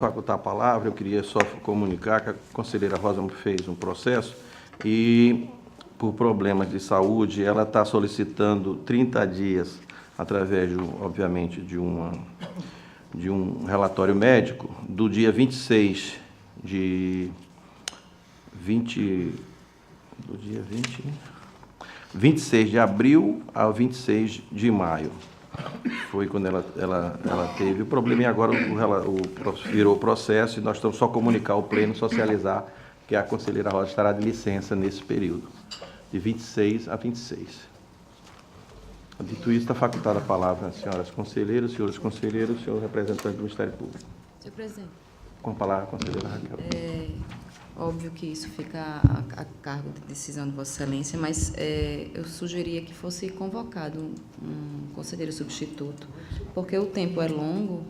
Facultar a palavra, eu queria só comunicar que a conselheira Rosa fez um processo e, por problemas de saúde, ela está solicitando 30 dias, através, obviamente, de um relatório médico, do dia 26 de... 26 de abril a 26 de maio. Foi quando ela teve o problema e agora virou o processo e nós estamos só comunicar ao pleno, socializar que a conselheira Rosa estará de licença nesse período, de 26 a 26. Dito isso, está facultada a palavra às senhoras conselheiras, senhores conselheiros, senhor representante do Ministério Público. Senhor presidente. Com a palavra, a conselheira Raquel. Óbvio que isso fica a cargo de decisão de Vossa Excelência, mas eu sugeria que fosse convocado um conselheiro substituto, porque o tempo é longo,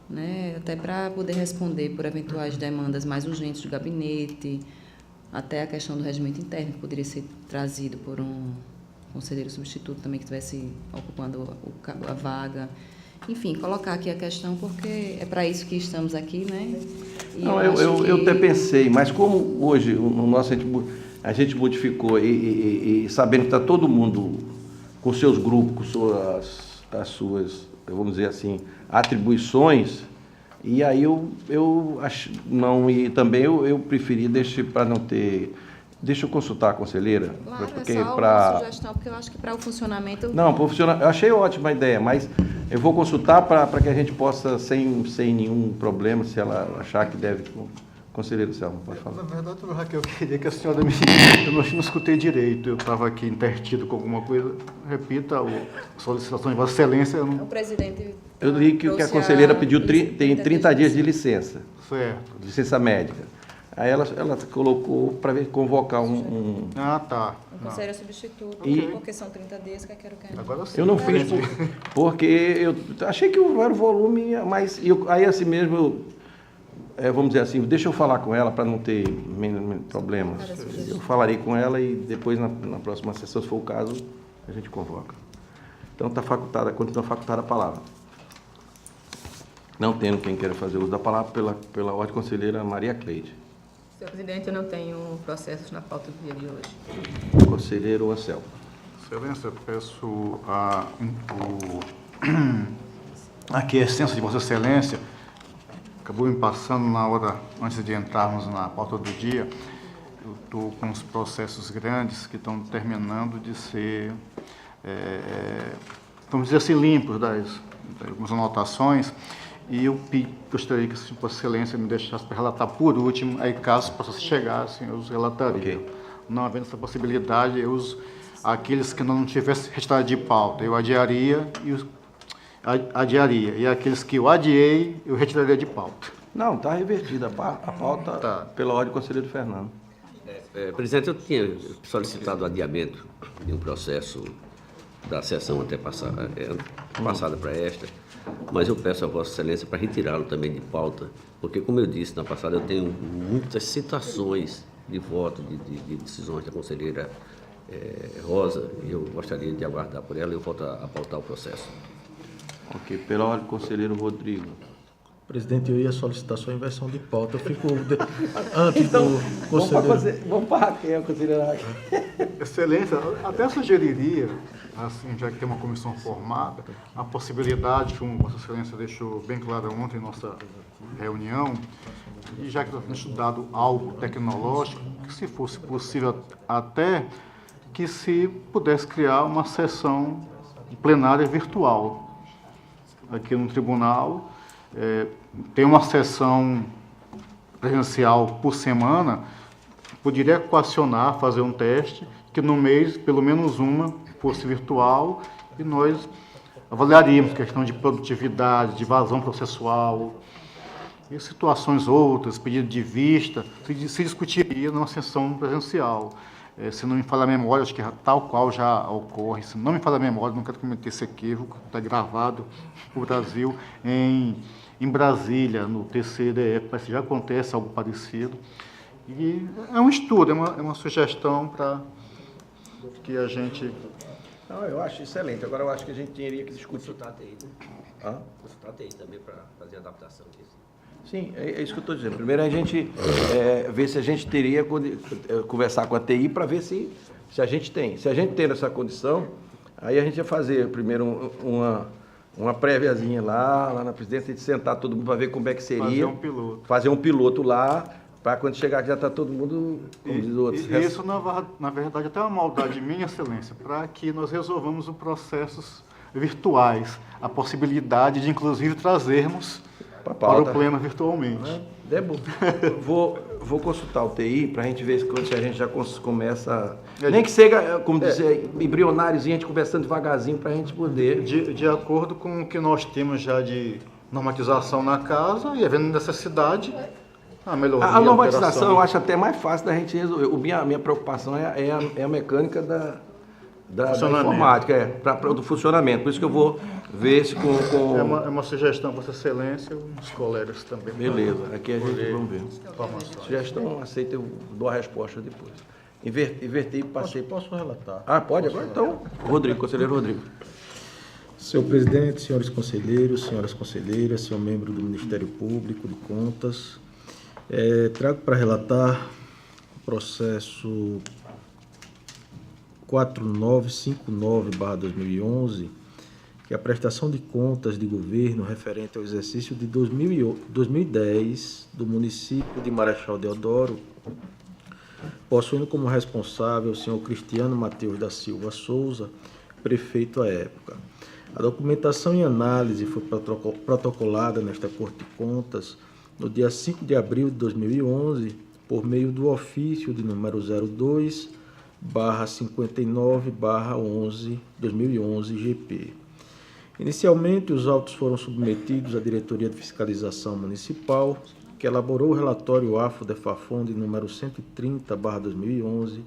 né, até para poder responder por eventuais demandas mais urgentes do gabinete, até a questão do regimento interno, que poderia ser trazido por um conselheiro substituto também que estivesse ocupando a vaga. Enfim, colocar aqui a questão, porque é para isso que estamos aqui, né? E não, eu até pensei, mas como hoje no nosso, a gente modificou e sabendo que está todo mundo com seus grupos, com as suas, vamos dizer assim, atribuições, e aí eu acho, não, e também eu preferi deixar para não ter... Deixa eu consultar a conselheira. Claro, porque é só uma sugestão, porque eu acho que para o funcionamento... Não, para o funcionamento, eu achei ótima a ideia, mas eu vou consultar para que a gente possa, sem nenhum problema, se ela achar que deve... Conselheiro Selma, pode falar. Na verdade, Raquel, eu queria que a senhora eu não escutei direito, eu estava aqui intertido com alguma coisa. Repita a solicitação de Vossa Excelência. O presidente... Eu li que a conselheira pediu tem 30 dias de licença. Certo. Licença médica. Aí ela colocou para convocar Ah, tá. Um conselheiro substituto, porque são 30 dias que eu quero... Agora sim. Eu não fiz porque eu achei que era o volume, mas aí assim mesmo, vamos dizer assim, deixa eu falar com ela para não ter problemas. Eu falarei com ela e depois na próxima sessão, se for o caso, a gente convoca. Então continua facultada a palavra. Não tendo quem queira fazer uso da palavra, pela ordem, conselheira Maria Cleide. Senhor presidente, eu não tenho processos na pauta do dia de hoje. Conselheiro Anselmo. Excelência, eu peço aqui a extensa de Vossa Excelência, acabou me passando na hora, antes de entrarmos na pauta do dia, eu estou com uns processos grandes que estão terminando de ser, vamos dizer assim, limpos das algumas anotações, e eu gostaria que a Vossa Excelência me deixasse para relatar por último, aí caso possa chegar, assim, eu os relataria. Okay. Não havendo essa possibilidade, aqueles que não tivessem retirado de pauta, eu adiaria, e aqueles que eu adiei, eu retiraria de pauta. Não, está revertida a pauta pela ordem do conselheiro Fernando. Presidente, eu tinha solicitado o adiamento de um processo da sessão passada para esta, mas eu peço a Vossa Excelência para retirá-lo também de pauta, porque, como eu disse na passada, eu tenho muitas citações de voto, de decisões da conselheira Rosa, e eu gostaria de aguardar por ela e eu volto a pautar o processo. Ok, pela ordem, conselheiro Rodrigo. Presidente, eu ia solicitar sua inversão de pauta. Eu fico antes então, do conselheiro... Vamos para a Raquel, conselheira Raquel. Excelência, até sugeriria, assim, já que tem uma comissão formada, a possibilidade, como Vossa Excelência deixou bem clara ontem em nossa reunião, e já que nós temos estudado algo tecnológico, que se fosse possível até que se pudesse criar uma sessão plenária virtual aqui no tribunal. Tem uma sessão presencial por semana, poderia equacionar, fazer um teste, que no mês, pelo menos uma, fosse virtual, e nós avaliaríamos questão de produtividade, de vazão processual, e situações outras, pedido de vista, se discutiria numa sessão presencial. Se não me falha a memória, acho que tal qual já ocorre, se não me falha a memória, não quero cometer esse equívoco, está gravado no Brasil, em Brasília, no TCDF, parece que já acontece algo parecido. E é um estudo, é uma sugestão para que a gente... Não, eu acho excelente. Agora eu acho que a gente teria que discutir. Consultar a TI, né? Hã? Consultar a TI também para fazer a adaptação disso. Sim, é isso que eu estou dizendo. Primeiro a gente ver se a gente teria conversar com a TI para ver se a gente tem. Se a gente tem essa condição, aí a gente ia fazer primeiro uma préviazinha lá na presidência, a gente sentar todo mundo para ver como é que seria. Fazer um piloto. Fazer um piloto lá, para quando chegar já está todo mundo, como diz outros. E isso, na verdade, até uma maldade minha, Excelência, para que nós resolvamos os processos virtuais, a possibilidade de, inclusive, trazermos para o pleno virtualmente. É bom. Vou consultar o TI para a gente ver se a gente já começa. Nem que seja, como dizer, embrionáriozinho, a gente conversando devagarzinho para a gente poder. De acordo com o que nós temos já de normatização na casa e havendo necessidade, a melhoria. A normatização eu acho até mais fácil da gente resolver. A minha preocupação é a mecânica da informática, do funcionamento. Por isso que eu vou ver se com... É uma sugestão, Vossa Excelência, os colegas também. Beleza, aqui a gente vamos ver. Sugestão aceita, eu dou a resposta depois. Inverti e passei. Posso relatar? Ah, pode agora? Então, Rodrigo, conselheiro Rodrigo. Senhor presidente, senhores conselheiros, senhoras conselheiras, senhor membro do Ministério Público de Contas, trago para relatar o processo 4959/2011, que é a prestação de contas de governo referente ao exercício de 2010 do município de Marechal Deodoro, possuindo como responsável o senhor Cristiano Mateus da Silva Souza, prefeito à época. A documentação em análise foi protocolada nesta Corte de Contas no dia 5 de abril de 2011, por meio do ofício de número 02/59/11/2011 GP. Inicialmente, os autos foram submetidos à Diretoria de Fiscalização Municipal, que elaborou o relatório AFO-DEFAFON de número 130/2011,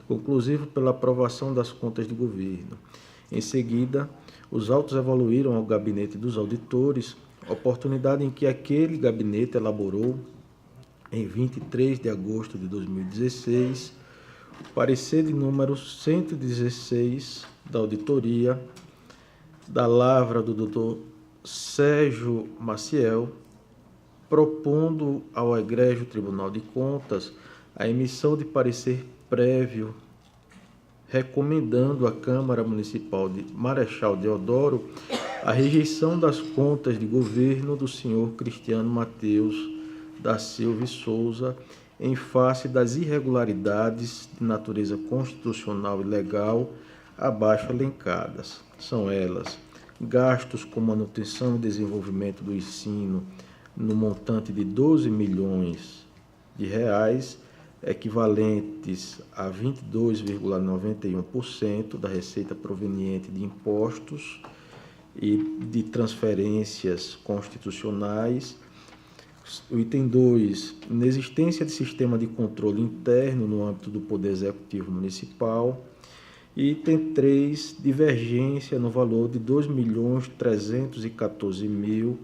conclusivo pela aprovação das contas de governo. Em seguida, os autos evoluíram ao Gabinete dos Auditores, oportunidade em que aquele gabinete elaborou, em 23 de agosto de 2016, o parecer de número 116 da auditoria da lavra do Dr. Sérgio Maciel, propondo ao Egrégio Tribunal de Contas a emissão de parecer prévio recomendando à Câmara Municipal de Marechal Deodoro a rejeição das contas de governo do senhor Cristiano Mateus da Silva Souza em face das irregularidades de natureza constitucional e legal abaixo elencadas. São elas: gastos com manutenção e desenvolvimento do ensino no montante de 12 milhões de reais, equivalentes a 22,91% da receita proveniente de impostos e de transferências constitucionais. O item 2, inexistência de sistema de controle interno no âmbito do Poder Executivo Municipal. E item 3, divergência no valor de 2.314.000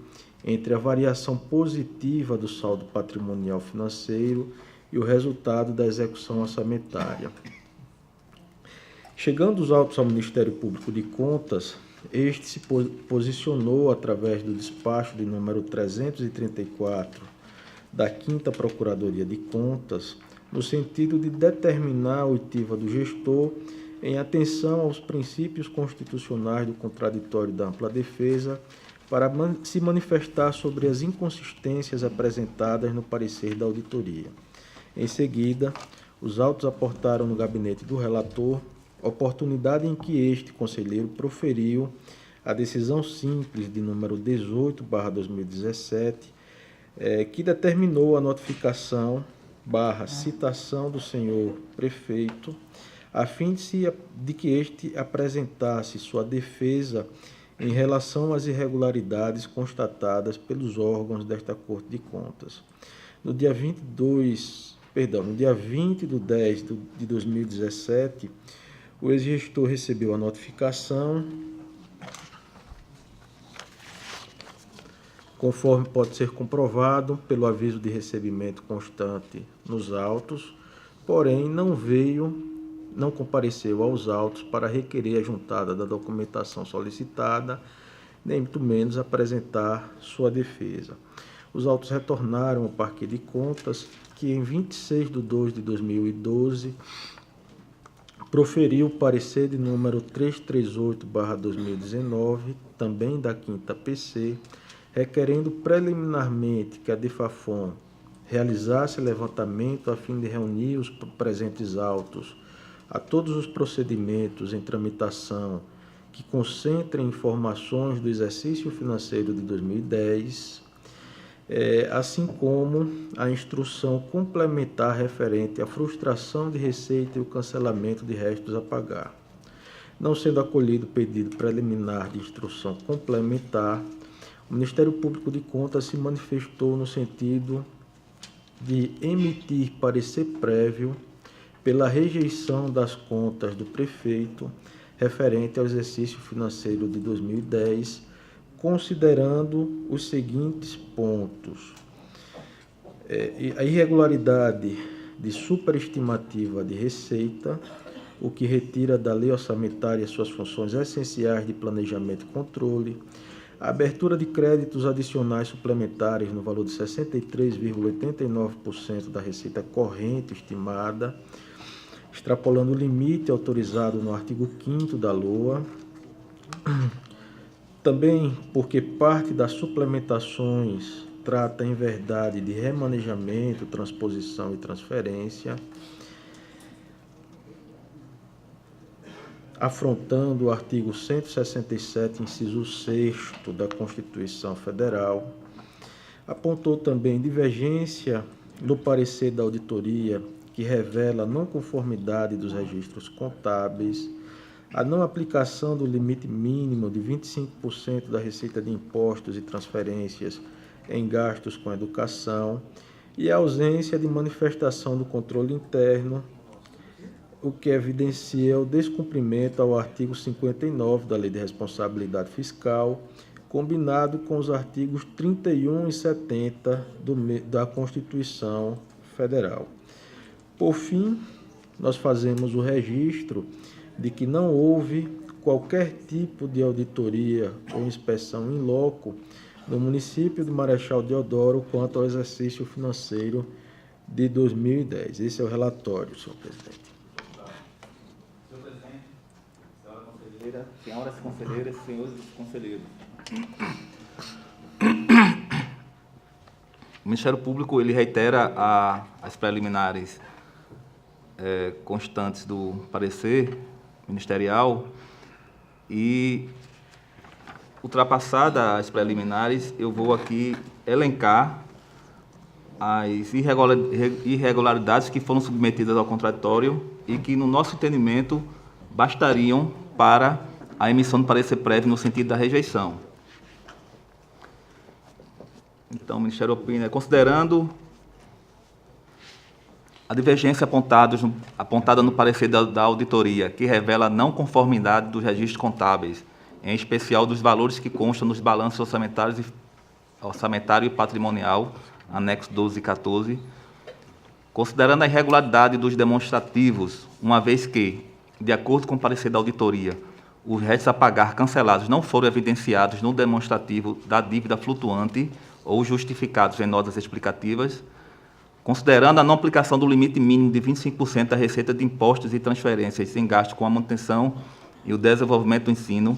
entre a variação positiva do saldo patrimonial financeiro e o resultado da execução orçamentária. Chegando os autos ao Ministério Público de Contas, este se posicionou através do despacho de número 334 da 5ª Procuradoria de Contas, no sentido de determinar a oitiva do gestor em atenção aos princípios constitucionais do contraditório da ampla defesa, para se manifestar sobre as inconsistências apresentadas no parecer da auditoria. Em seguida, os autos aportaram no gabinete do relator, oportunidade em que este conselheiro proferiu a decisão simples de número 18/2017, que determinou a notificação / citação do senhor prefeito, a fim de que este apresentasse sua defesa em relação às irregularidades constatadas pelos órgãos desta Corte de Contas. No dia 20 de 10 de 2017, o ex-gestor recebeu a notificação, conforme pode ser comprovado pelo aviso de recebimento constante nos autos, porém não compareceu aos autos para requerer a juntada da documentação solicitada, nem muito menos apresentar sua defesa. os autos retornaram ao Parquet de Contas, que em 26 de 2 de 2012 proferiu o parecer de número 338/2019, também da 5ª PC, requerendo preliminarmente que a DIFAFON realizasse levantamento a fim de reunir os presentes autos a todos os procedimentos em tramitação que concentrem informações do exercício financeiro de 2010, assim como a instrução complementar referente à frustração de receita e o cancelamento de restos a pagar. Não sendo acolhido o pedido preliminar de instrução complementar, o Ministério Público de Contas se manifestou no sentido de emitir parecer prévio pela rejeição das contas do prefeito referente ao exercício financeiro de 2010, considerando os seguintes pontos: a irregularidade de superestimativa de receita, o que retira da lei orçamentária suas funções essenciais de planejamento e controle, a abertura de créditos adicionais suplementares no valor de 63,89% da receita corrente estimada, extrapolando o limite autorizado no artigo 5º da LOA. Também porque parte das suplementações trata, em verdade, de remanejamento, transposição e transferência, afrontando o artigo 167, inciso 6º da Constituição Federal. Apontou também divergência no parecer da auditoria, que revela a não conformidade dos registros contábeis, a não aplicação do limite mínimo de 25% da receita de impostos e transferências em gastos com educação e a ausência de manifestação do controle interno, o que evidencia o descumprimento ao artigo 59 da Lei de Responsabilidade Fiscal, combinado com os artigos 31 e 70 da Constituição Federal. Por fim, nós fazemos o registro de que não houve qualquer tipo de auditoria ou inspeção in loco no município de Marechal Deodoro quanto ao exercício financeiro de 2010. Esse é o relatório, senhor presidente. Senhor presidente, senhora conselheira, senhoras conselheiras, senhores conselheiros. O Ministério Público ele reitera as preliminares constantes do parecer ministerial e, ultrapassadas as preliminares, eu vou aqui elencar as irregularidades que foram submetidas ao contraditório e que, no nosso entendimento, bastariam para a emissão do parecer prévio no sentido da rejeição. Então, o Ministério opina, considerando a divergência apontada no parecer da auditoria, que revela a não conformidade dos registros contábeis, em especial dos valores que constam nos balanços orçamentário e patrimonial, anexo 12 e 14, considerando a irregularidade dos demonstrativos, uma vez que, de acordo com o parecer da auditoria, os restos a pagar cancelados não foram evidenciados no demonstrativo da dívida flutuante ou justificados em notas explicativas, considerando a não aplicação do limite mínimo de 25% da receita de impostos e transferências em gasto com a manutenção e o desenvolvimento do ensino,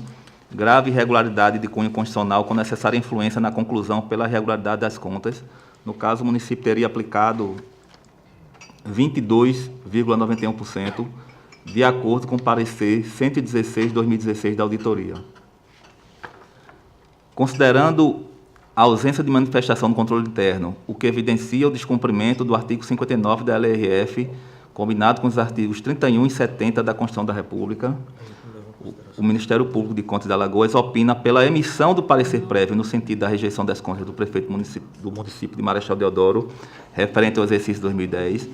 grave irregularidade de cunho constitucional com necessária influência na conclusão pela irregularidade das contas. No caso, o município teria aplicado 22,91%, de acordo com o parecer 116/2016 da auditoria. Considerando a ausência de manifestação do controle interno, o que evidencia o descumprimento do artigo 59 da LRF, combinado com os artigos 31 e 70 da Constituição da República, o Ministério Público de Contas de Alagoas opina pela emissão do parecer prévio no sentido da rejeição das contas do prefeito do município de Marechal Deodoro, referente ao exercício 2010,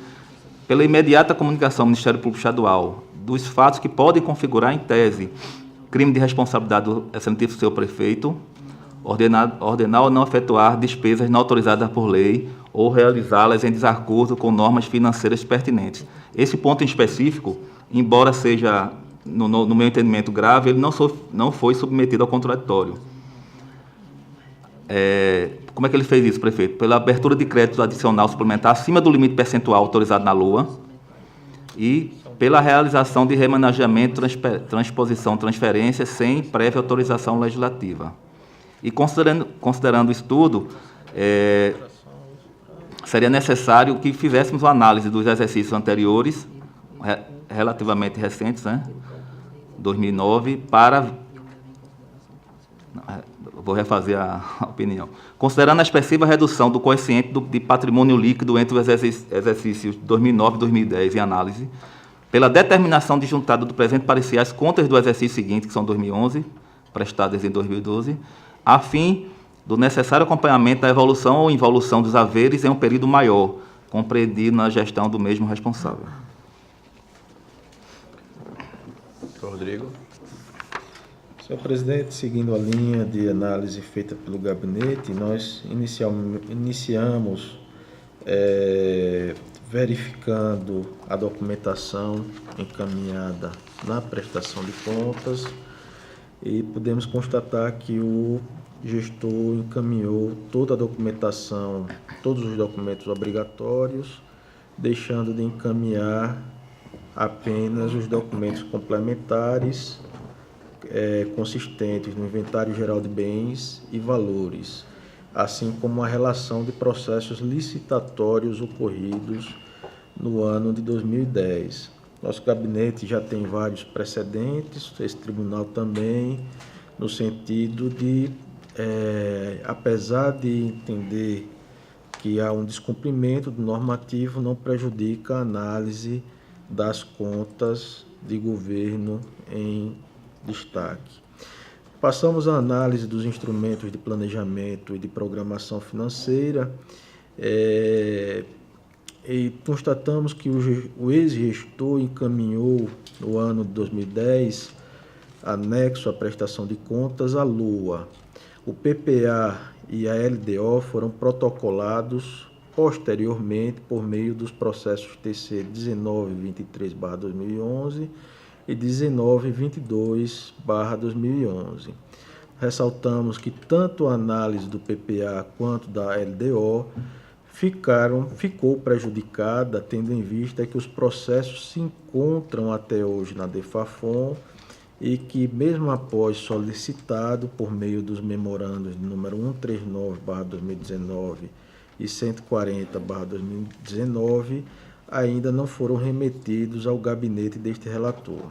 pela imediata comunicação ao Ministério Público Estadual dos fatos que podem configurar em tese crime de responsabilidade do excelentíssimo senhor prefeito, ordenar ou não efetuar despesas não autorizadas por lei ou realizá-las em desacordo com normas financeiras pertinentes. Esse ponto em específico, embora seja, no meu entendimento, grave, ele não foi submetido ao contraditório. como é que ele fez isso, prefeito? Pela abertura de crédito adicional suplementar acima do limite percentual autorizado na LOA e pela realização de remanejamento, transposição, transferência sem prévia autorização legislativa. E considerando isso tudo, seria necessário que fizéssemos uma análise dos exercícios anteriores, relativamente recentes, né? 2009, vou refazer a opinião. Considerando a expressiva redução do coeficiente de patrimônio líquido entre os exercícios 2009 e 2010 em análise, pela determinação de juntada do presente parecer às contas do exercício seguinte, que são 2011, prestadas em 2012, a fim do necessário acompanhamento da evolução ou involução dos haveres em um período maior, compreendido na gestão do mesmo responsável. Rodrigo. Senhor presidente, seguindo a linha de análise feita pelo gabinete, nós iniciamos verificando a documentação encaminhada na prestação de contas e podemos constatar que o gestor encaminhou toda a documentação, todos os documentos obrigatórios, deixando de encaminhar apenas os documentos complementares consistentes no inventário geral de bens e valores, assim como a relação de processos licitatórios ocorridos no ano de 2010. Nosso gabinete já tem vários precedentes, esse tribunal também, no sentido de, apesar de entender que há um descumprimento do normativo, não prejudica a análise das contas de governo em destaque. Passamos à análise dos instrumentos de planejamento e de programação financeira e constatamos que o ex-gestor encaminhou no ano de 2010, anexo à prestação de contas, a LOA. O PPA e a LDO foram protocolados posteriormente por meio dos processos TC 1923/2011 e 1922/2011. Ressaltamos que tanto a análise do PPA quanto da LDO ficou prejudicada, tendo em vista que os processos se encontram até hoje na DEFAFON e que, mesmo após solicitado por meio dos memorandos de número 139/2019 e 140/2019, ainda não foram remetidos ao gabinete deste relator.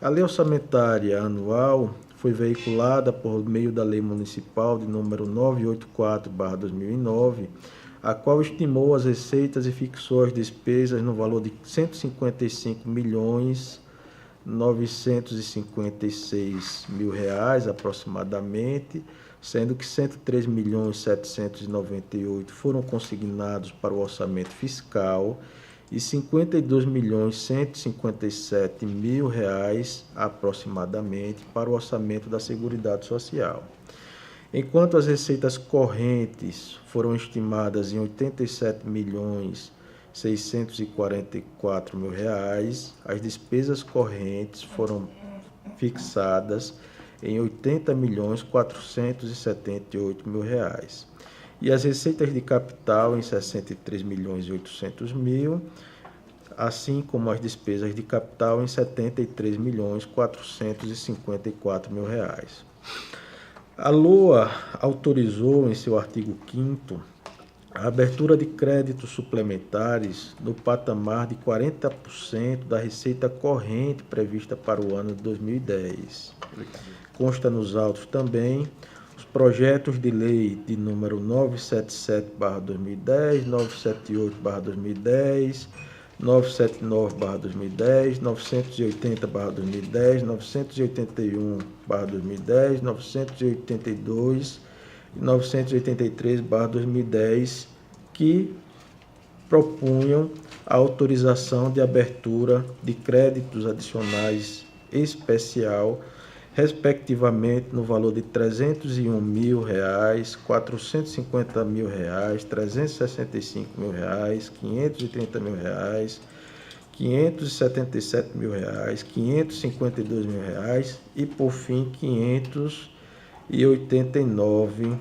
A lei orçamentária anual foi veiculada por meio da lei municipal de número 984/2009, a qual estimou as receitas e fixou as despesas no valor de R$ 155.956.000 aproximadamente, sendo que R$ 103.798 foram consignados para o orçamento fiscal e R$ 52.157.000 aproximadamente para o orçamento da Seguridade Social. Enquanto as receitas correntes foram estimadas em R$ 87.644.000, as despesas correntes foram fixadas em R$ 80.478.000 e as receitas de capital em R$ 63.800.000, assim como as despesas de capital em R$ 73.454.000. A LOA autorizou, em seu artigo 5º, a abertura de créditos suplementares no patamar de 40% da receita corrente prevista para o ano de 2010. Consta nos autos também os projetos de lei de número 977/2010, 978/2010, 979/2010, 980/2010, 981/2010, 982 e 983/2010, que propunham a autorização de abertura de créditos adicionais especial, respectivamente no valor de R$ 301.000, R$ 450.000, R$ 365.000, R$ 530.000, R$ 577.000, R$ 552.000 e, por fim, R$ 589.000.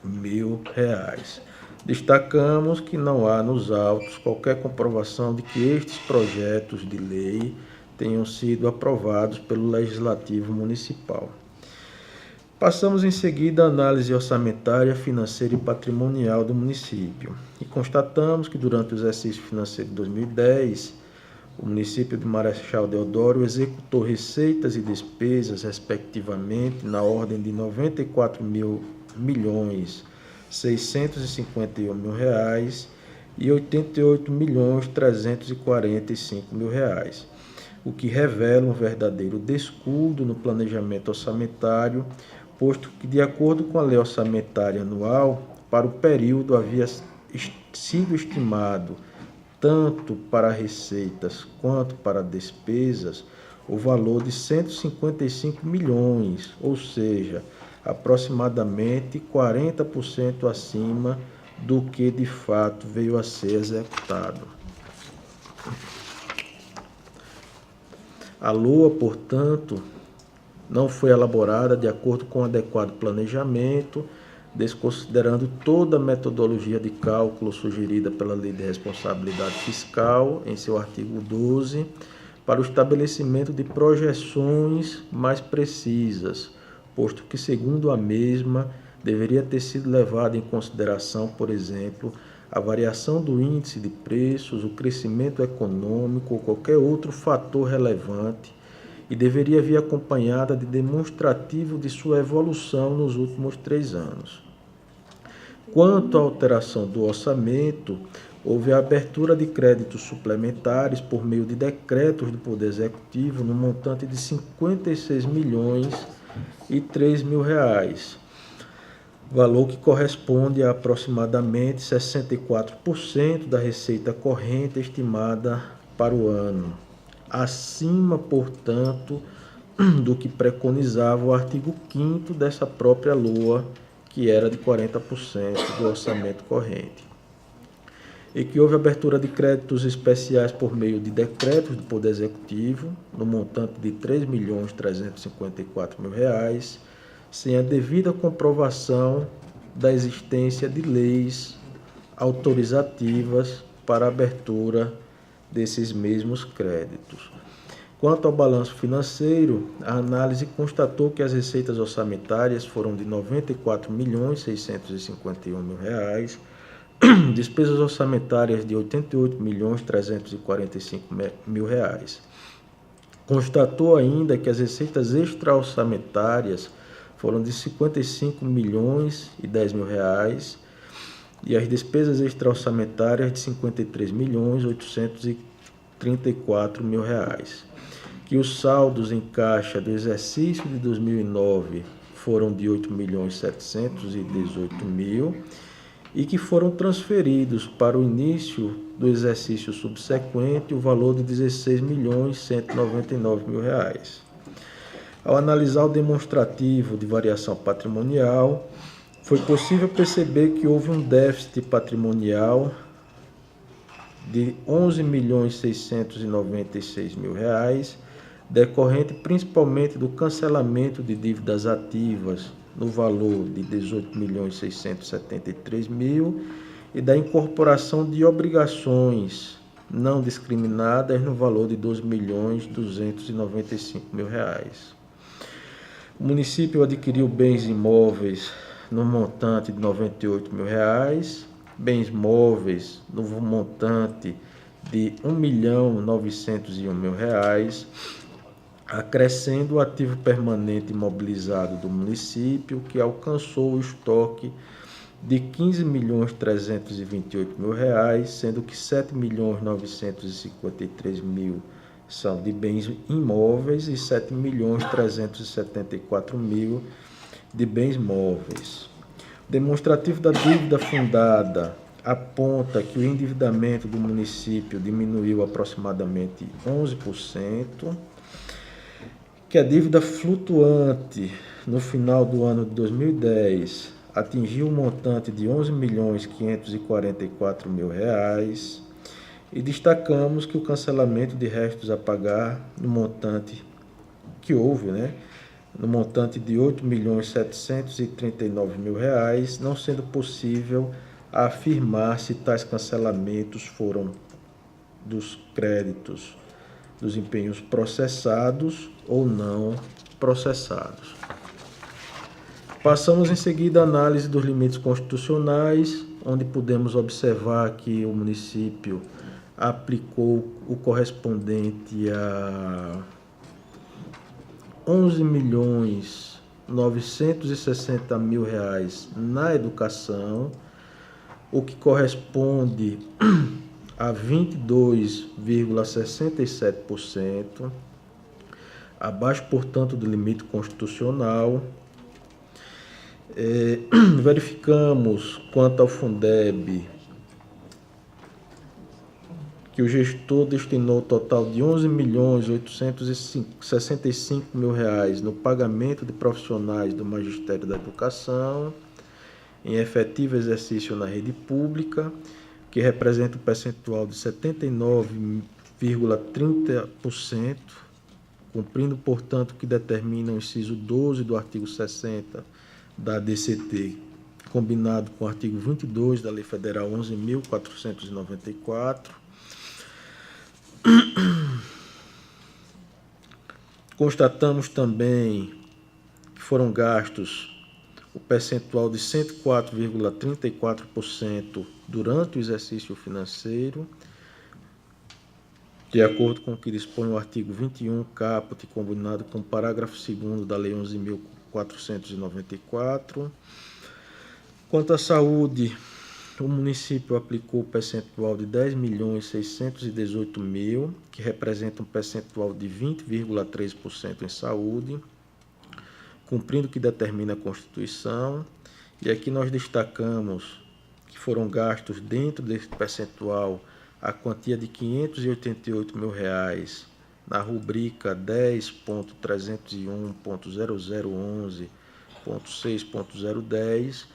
mil reais. Destacamos que não há nos autos qualquer comprovação de que estes projetos de lei tenham sido aprovados pelo Legislativo Municipal. Passamos em seguida à análise orçamentária, financeira e patrimonial do município e constatamos que durante o exercício financeiro de 2010, o município de Marechal Deodoro executou receitas e despesas, respectivamente, na ordem de R$ 94.651.000 e R$ 88.345.000, o que revela um verdadeiro descuido no planejamento orçamentário, posto que, de acordo com a Lei Orçamentária Anual, para o período havia sido estimado, tanto para receitas quanto para despesas, o valor de 155 milhões, ou seja, aproximadamente 40% acima do que de fato veio a ser executado. A LOA, portanto, não foi elaborada de acordo com o adequado planejamento, desconsiderando toda a metodologia de cálculo sugerida pela Lei de Responsabilidade Fiscal, em seu artigo 12, para o estabelecimento de projeções mais precisas, posto que, segundo a mesma, deveria ter sido levado em consideração, por exemplo, a variação do índice de preços, o crescimento econômico ou qualquer outro fator relevante, e deveria vir acompanhada de demonstrativo de sua evolução nos últimos 3 anos. Quanto à alteração do orçamento, houve a abertura de créditos suplementares por meio de decretos do Poder Executivo no montante de R$ 56.003.000, valor que corresponde a aproximadamente 64% da receita corrente estimada para o ano, acima, portanto, do que preconizava o artigo 5º dessa própria LOA, que era de 40% do orçamento corrente. E que houve abertura de créditos especiais por meio de decretos do Poder Executivo, no montante de R$ 3.354.000, sem a devida comprovação da existência de leis autorizativas para a abertura desses mesmos créditos. Quanto ao balanço financeiro, a análise constatou que as receitas orçamentárias foram de R$ 94.651.000, despesas orçamentárias de R$ 88.345.000. Constatou ainda que as receitas extra-orçamentárias foram de R$ 55.010.000 e as despesas extra-orçamentárias de R$ 53.834.000, que os saldos em caixa do exercício de 2009 foram de R$ 8.718.000 e que foram transferidos para o início do exercício subsequente o valor de R$ 16.199.000. Ao analisar o demonstrativo de variação patrimonial, foi possível perceber que houve um déficit patrimonial de R$ 11.696.000, decorrente principalmente do cancelamento de dívidas ativas no valor de R$ 18.673.000 e da incorporação de obrigações não discriminadas no valor de R$ 12.295.000. O município adquiriu bens imóveis no montante de R$ 98.000, bens móveis no montante de R$ 1.901.000, acrescendo o ativo permanente imobilizado do município, que alcançou o estoque de R$ 15.328.000, sendo que R$ 7.953.000 são de bens imóveis e R$ 7.374.000 de bens móveis. O demonstrativo da dívida fundada aponta que o endividamento do município diminuiu aproximadamente 11%, que a dívida flutuante no final do ano de 2010 atingiu um montante de R$ 11.544.000 e destacamos que o cancelamento de restos a pagar no montante que houve, no montante de R$ 8.739.000, não sendo possível afirmar se tais cancelamentos foram dos créditos dos empenhos processados ou não processados. Passamos em seguida à análise dos limites constitucionais, onde podemos observar que o município aplicou o correspondente a R$ 11.960.000 na educação, o que corresponde a 22,67%, abaixo, portanto, do limite constitucional. Verificamos quanto ao Fundeb que o gestor destinou um total de R$ 11.865.000 no pagamento de profissionais do Magistério da Educação em efetivo exercício na rede pública, que representa um percentual de 79,30%, cumprindo, portanto, o que determina o inciso 12 do artigo 60 da ADCT, combinado com o artigo 22 da Lei Federal 11.494. Constatamos também que foram gastos o percentual de 104,34% durante o exercício financeiro, de acordo com o que dispõe o artigo 21, caput, combinado com o parágrafo 2º da Lei 11.494. Quanto à saúde, o município aplicou o percentual de R$ 10.618.000, que representa um percentual de 20,3% em saúde, cumprindo o que determina a Constituição. E aqui nós destacamos que foram gastos dentro desse percentual a quantia de R$ 588.000 na rubrica 10.301.0011.6.010,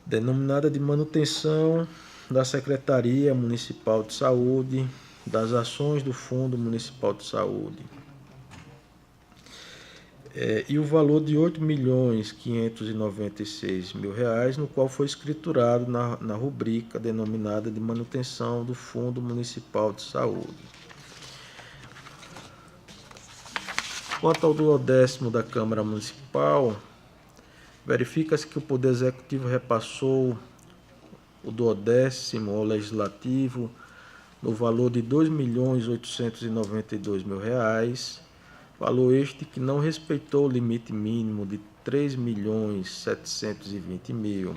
denominada de manutenção da Secretaria Municipal de Saúde, das ações do Fundo Municipal de Saúde. E o valor de R$ 8.596.000, no qual foi escriturado na rubrica denominada de manutenção do Fundo Municipal de Saúde. Quanto ao 12º da Câmara Municipal, verifica-se que o Poder Executivo repassou o 12º ao Legislativo no valor de R$ 2.892.000, valor este que não respeitou o limite mínimo de R$ 3.720.000.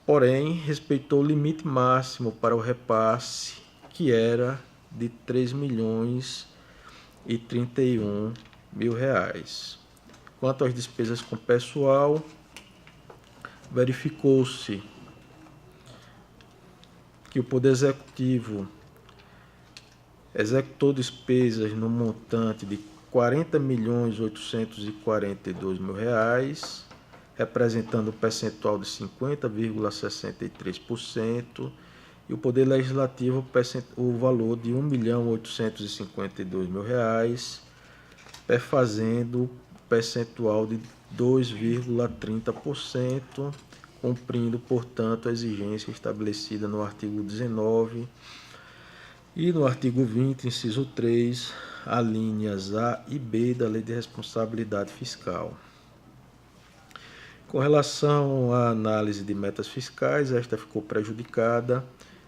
Porém, respeitou o limite máximo para o repasse, que era de R$ 3.031.000. Quanto às despesas com pessoal, verificou-se que o Poder Executivo executou despesas no montante de R$ 40.842.000, representando um percentual de 50,63%, e o Poder Legislativo o valor de R$ 1.852.000, perfazendo percentual de 2,30%, cumprindo, portanto, a exigência estabelecida no artigo 19 e no artigo 20, inciso 3, alíneas A e B da Lei de Responsabilidade Fiscal. Com relação à análise de metas fiscais, esta ficou prejudicada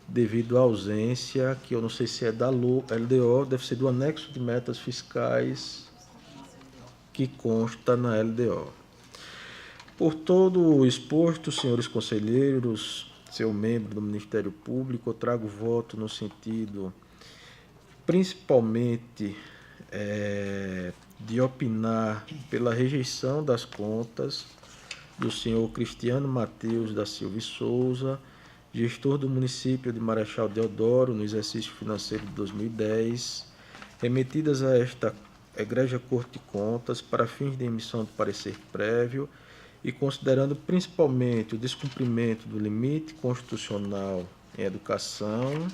devido à ausência, que eu não sei se é da LDO, deve ser do anexo de metas fiscais que consta na LDO. Por todo o exposto, senhores conselheiros, seu membro do Ministério Público, eu trago voto no sentido, principalmente, de opinar pela rejeição das contas do senhor Cristiano Mateus da Silva e Souza, gestor do município de Marechal Deodoro, no exercício financeiro de 2010, remetidas a esta Egrégia Corte de Contas para fins de emissão de parecer prévio e considerando principalmente o descumprimento do limite constitucional em educação,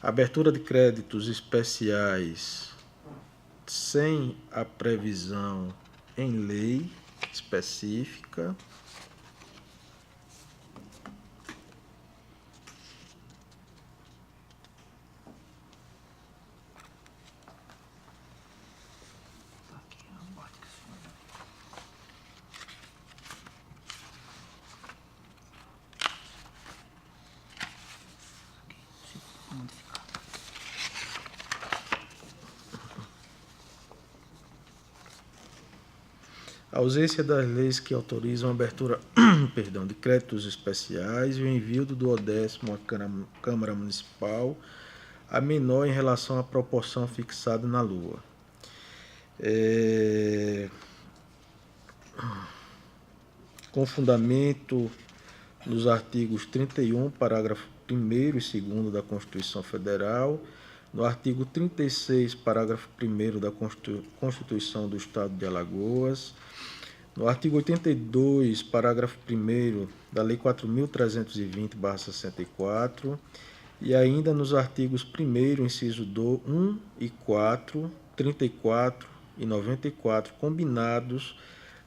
Abertura de créditos especiais sem a previsão em lei específica. A ausência das leis que autorizam a abertura de créditos especiais e o envio do 10º à Câmara Municipal a menor em relação à proporção fixada na LOA. Com fundamento nos artigos 31, parágrafo 1º e 2º da Constituição Federal, no artigo 36, parágrafo 1º da Constituição do Estado de Alagoas, no artigo 82, parágrafo 1º da Lei 4.320/64 e ainda nos artigos 1º, inciso 1 e 4, 34 e 94, combinados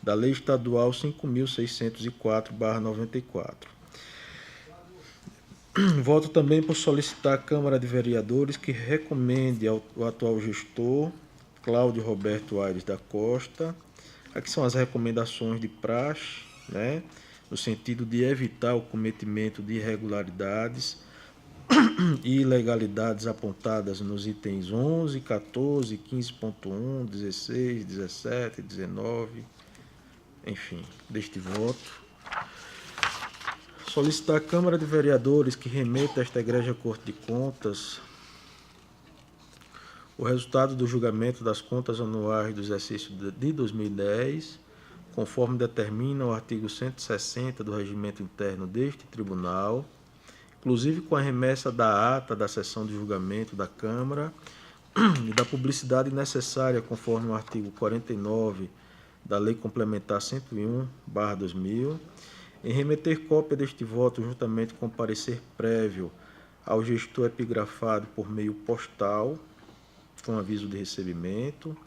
da Lei Estadual 5.604/94. Voto também por solicitar à Câmara de Vereadores que recomende ao atual gestor, Cláudio Roberto Aires da Costa. Aqui são as recomendações de praxe, né, no sentido de evitar o cometimento de irregularidades e ilegalidades apontadas nos itens 11, 14, 15.1, 16, 17, 19, enfim, deste voto. Solicitar à Câmara de Vereadores que remeta a esta Egrégia Corte de Contas o resultado do julgamento das contas anuais do exercício de 2010, conforme determina o artigo 160 do Regimento Interno deste Tribunal, inclusive com a remessa da ata da sessão de julgamento da Câmara e da publicidade necessária, conforme o artigo 49 da Lei Complementar 101/2000, em remeter cópia deste voto juntamente com parecer prévio ao gestor epigrafado por meio postal, com aviso de recebimento,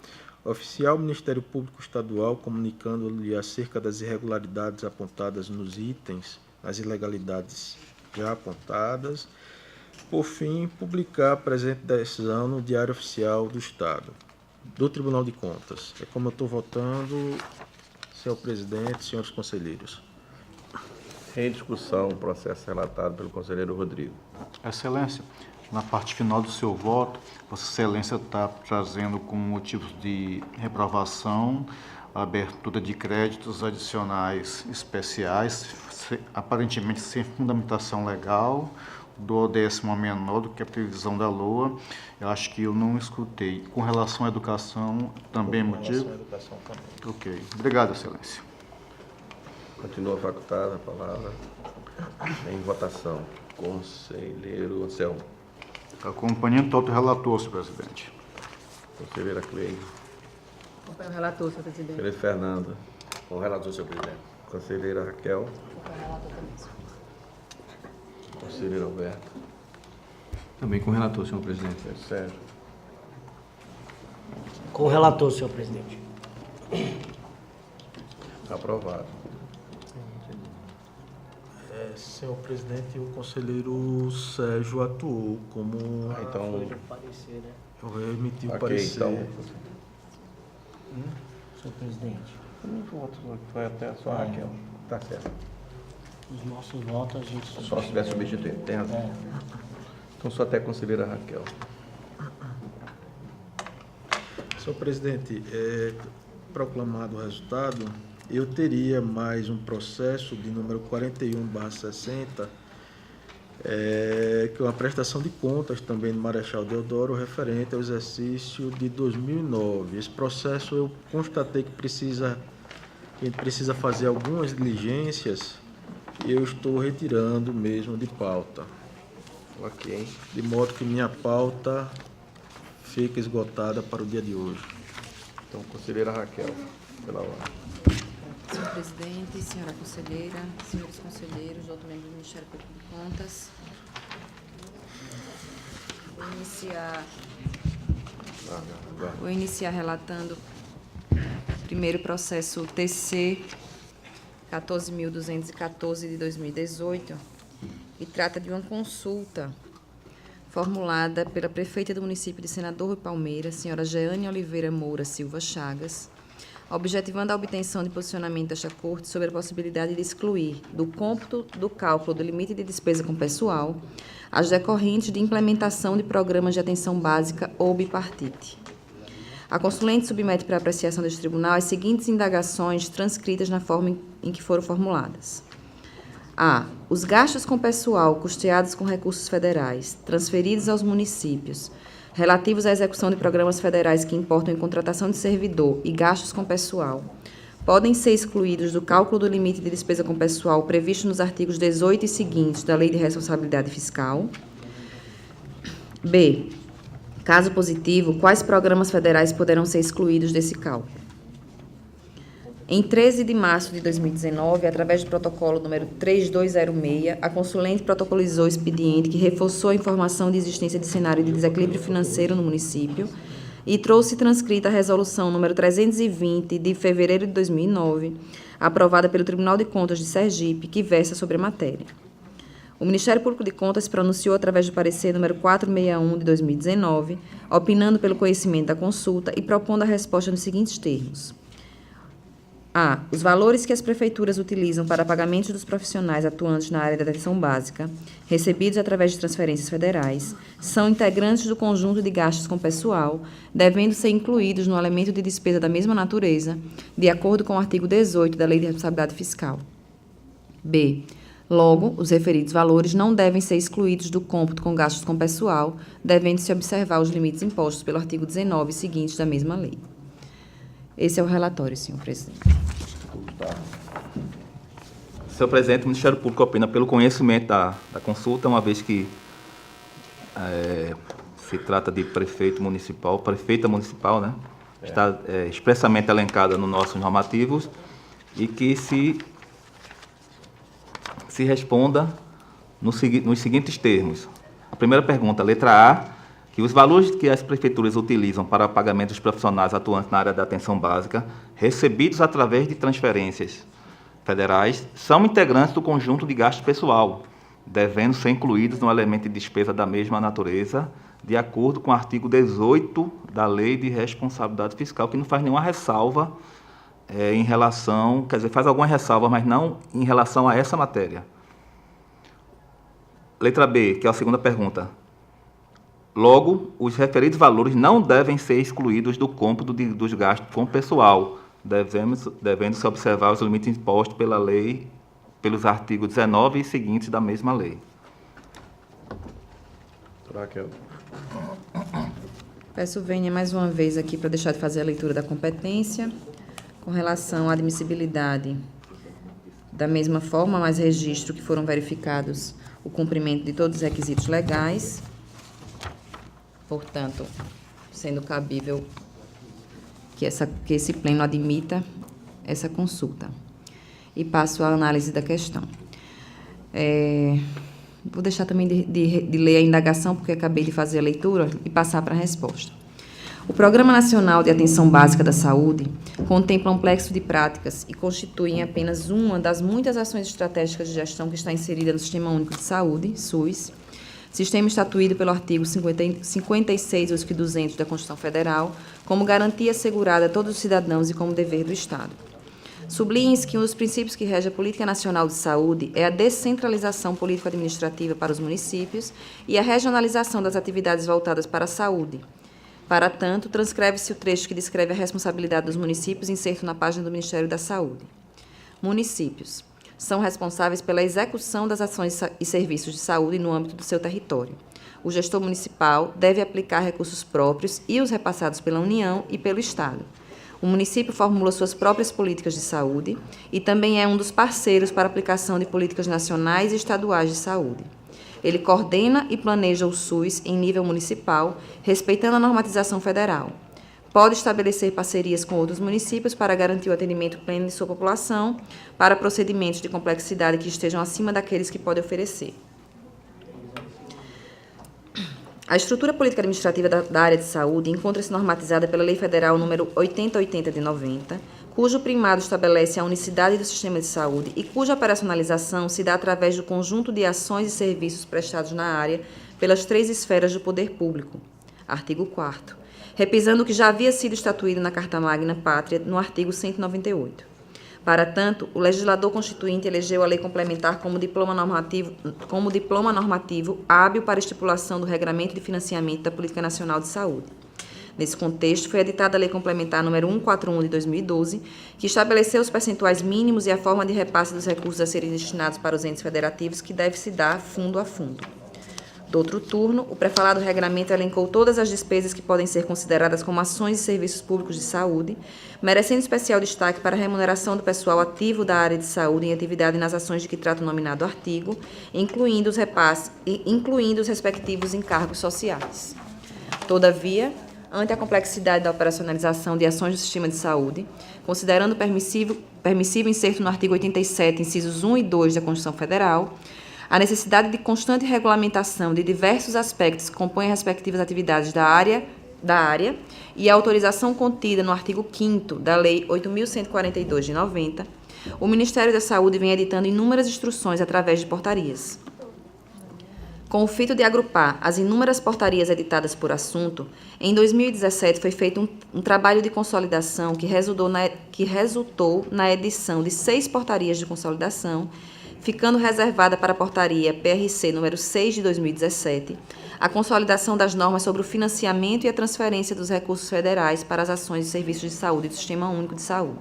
oficial Ministério Público Estadual comunicando-lhe acerca das irregularidades apontadas nos itens, as ilegalidades já apontadas, por fim, publicar a presente decisão no Diário Oficial do Estado, do Tribunal de Contas. É como eu estou votando, senhor presidente, senhores conselheiros. Em discussão, o processo relatado pelo conselheiro Rodrigo. Excelência, na parte final do seu voto, Vossa Excelência está trazendo como motivos de reprovação a abertura de créditos adicionais especiais, aparentemente sem fundamentação legal, do 10º menor do que a previsão da LOA. Eu acho que eu não escutei. Com relação à educação, também motivo? Com relação à educação também. Ok. Obrigado, Excelência. Continua facultada a palavra. Em votação. Conselheiro Anselmo. Acompanhando todo o relator, senhor presidente. Conselheira Cleide. Acompanho o relator, senhor presidente. Conselheiro Fernando. Com o relator, senhor presidente. Conselheira Raquel. Com o relator também, senhor. Conselheiro Alberto. Também com o relator, senhor presidente. Sérgio. Com o relator, senhor presidente. Aprovado. Senhor presidente, o conselheiro Sérgio atuou como... Então, Parecer, né? Eu remeti o ok, parecer. então. Senhor presidente, O voto foi até só a Raquel. Tá certo. os nossos votos a gente... Só se tiver substituído, tem razão. É. Então, só até a conselheira Raquel. Senhor presidente, proclamado o resultado, eu teria mais um processo de número 41/60, que é uma prestação de contas também do Marechal Deodoro, referente ao exercício de 2009. Esse processo eu constatei que a gente precisa fazer algumas diligências e eu estou retirando mesmo de pauta. Ok. De modo que minha pauta fica esgotada para o dia de hoje. Então, conselheira Raquel, pela ordem. Senhor presidente, senhora conselheira, senhores conselheiros, outro membro do Ministério Público de Contas. Vou iniciar relatando primeiro processo TC 14.214 de 2018, e trata de uma consulta formulada pela prefeita do município de Senador Rui Palmeira, senhora Jeane Oliveira Moura Silva Chagas, objetivando a obtenção de posicionamento desta Corte sobre a possibilidade de excluir do cômputo do cálculo do limite de despesa com pessoal as decorrentes de implementação de programas de atenção básica ou bipartite. A consulente submete para apreciação deste tribunal as seguintes indagações transcritas na forma em que foram formuladas. A. Os gastos com pessoal custeados com recursos federais, transferidos aos municípios, relativos à execução de programas federais que importam em contratação de servidor e gastos com pessoal, podem ser excluídos do cálculo do limite de despesa com pessoal previsto nos artigos 18 e seguintes da Lei de Responsabilidade Fiscal. B. Caso positivo, quais programas federais poderão ser excluídos desse cálculo? Em 13 de março de 2019, através do protocolo número 3206, a consulente protocolizou o expediente que reforçou a informação de existência de cenário de desequilíbrio financeiro no município e trouxe transcrita a resolução número 320 de fevereiro de 2009, aprovada pelo Tribunal de Contas de Sergipe, que versa sobre a matéria. O Ministério Público de Contas se pronunciou através do parecer número 461 de 2019, opinando pelo conhecimento da consulta e propondo a resposta nos seguintes termos. A. Os valores que as prefeituras utilizam para pagamentos dos profissionais atuantes na área da atenção básica, recebidos através de transferências federais, são integrantes do conjunto de gastos com pessoal, devendo ser incluídos no elemento de despesa da mesma natureza, de acordo com o artigo 18 da Lei de Responsabilidade Fiscal. B. Logo, os referidos valores não devem ser excluídos do cômputo com gastos com pessoal, devendo-se observar os limites impostos pelo artigo 19 e seguintes da mesma lei. Esse é o relatório, senhor presidente. Senhor presidente, o Ministério Público opina pelo conhecimento da consulta, uma vez que se trata de prefeita municipal, né? Está expressamente elencada nos nossos normativos, e que se responda nos seguintes termos. A primeira pergunta, letra A, que os valores que as prefeituras utilizam para pagamento dos profissionais atuantes na área da atenção básica, recebidos através de transferências federais, são integrantes do conjunto de gasto pessoal, devendo ser incluídos no elemento de despesa da mesma natureza, de acordo com o artigo 18 da Lei de Responsabilidade Fiscal, que não faz nenhuma ressalva em relação, quer dizer, faz alguma ressalva, mas não em relação a essa matéria. Letra B, que é a segunda pergunta. Logo, os referidos valores não devem ser excluídos do cômputo dos gastos com pessoal, devendo-se observar os limites impostos pela lei, pelos artigos 19 e seguintes da mesma lei. Raquel. Peço vênia mais uma vez aqui para deixar de fazer a leitura da competência. Com relação à admissibilidade, da mesma forma, mas registro que foram verificados o cumprimento de todos os requisitos legais. Portanto, sendo cabível que esse pleno admita essa consulta. E passo à análise da questão. Vou deixar também de ler a indagação, porque acabei de fazer a leitura, e passar para a resposta. O Programa Nacional de Atenção Básica da Saúde contempla um complexo de práticas e constitui apenas uma das muitas ações estratégicas de gestão que está inserida no Sistema Único de Saúde, SUS, sistema instituído pelo artigo 56, 200 da Constituição Federal, como garantia assegurada a todos os cidadãos e como dever do Estado. Sublinhe-se que um dos princípios que rege a Política Nacional de Saúde é a descentralização político-administrativa para os municípios e a regionalização das atividades voltadas para a saúde. Para tanto, transcreve-se o trecho que descreve a responsabilidade dos municípios inserto na página do Ministério da Saúde. Municípios são responsáveis pela execução das ações e serviços de saúde no âmbito do seu território. O gestor municipal deve aplicar recursos próprios e os repassados pela União e pelo Estado. O município formula suas próprias políticas de saúde e também é um dos parceiros para a aplicação de políticas nacionais e estaduais de saúde. Ele coordena e planeja o SUS em nível municipal, respeitando a normatização federal. Pode estabelecer parcerias com outros municípios para garantir o atendimento pleno de sua população, para procedimentos de complexidade que estejam acima daqueles que pode oferecer. A estrutura política administrativa da área de saúde encontra-se normatizada pela Lei Federal número 8080 de 90, cujo primado estabelece a unicidade do sistema de saúde e cuja operacionalização se dá através do conjunto de ações e serviços prestados na área pelas 3 esferas do poder público. Artigo 4º. Repisando o que já havia sido estatuído na Carta Magna Pátria no artigo 198. Para tanto, o legislador constituinte elegeu a lei complementar como diploma normativo hábil para estipulação do regramento de financiamento da Política Nacional de Saúde. Nesse contexto, foi editada a Lei Complementar número 141 de 2012, que estabeleceu os percentuais mínimos e a forma de repasse dos recursos a serem destinados para os entes federativos, que deve se dar fundo a fundo. Do outro turno, o prefalado regramento elencou todas as despesas que podem ser consideradas como ações e serviços públicos de saúde, merecendo especial destaque para a remuneração do pessoal ativo da área de saúde em atividade nas ações de que trata o nominado artigo, incluindo os respectivos encargos sociais. Todavia, ante a complexidade da operacionalização de ações do sistema de saúde, considerando permissivo inserto no artigo 87, incisos 1 e 2 da Constituição Federal, a necessidade de constante regulamentação de diversos aspectos que compõem as respectivas atividades da área e a autorização contida no artigo 5º da Lei 8.142 de 90, o Ministério da Saúde vem editando inúmeras instruções através de portarias. Com o fito de agrupar as inúmeras portarias editadas por assunto, em 2017 foi feito um trabalho de consolidação que resultou na edição de 6 portarias de consolidação, ficando reservada para a portaria PRC número 6 de 2017, a consolidação das normas sobre o financiamento e a transferência dos recursos federais para as ações e serviços de saúde do Sistema Único de Saúde.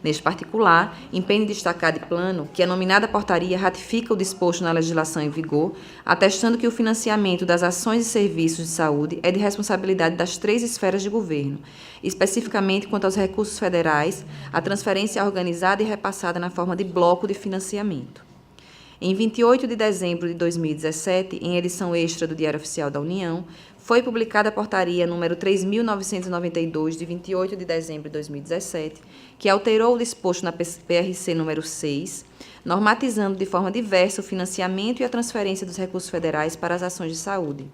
Neste particular, empenho em destacar de plano que a nominada portaria ratifica o disposto na legislação em vigor, atestando que o financiamento das ações e serviços de saúde é de responsabilidade das 3 esferas de governo, especificamente quanto aos recursos federais, a transferência é organizada e repassada na forma de bloco de financiamento. Em 28 de dezembro de 2017, em edição extra do Diário Oficial da União, foi publicada a portaria número 3.992, de 28 de dezembro de 2017, que alterou o disposto na PRC número 6, normatizando de forma diversa o financiamento e a transferência dos recursos federais para as ações de saúde.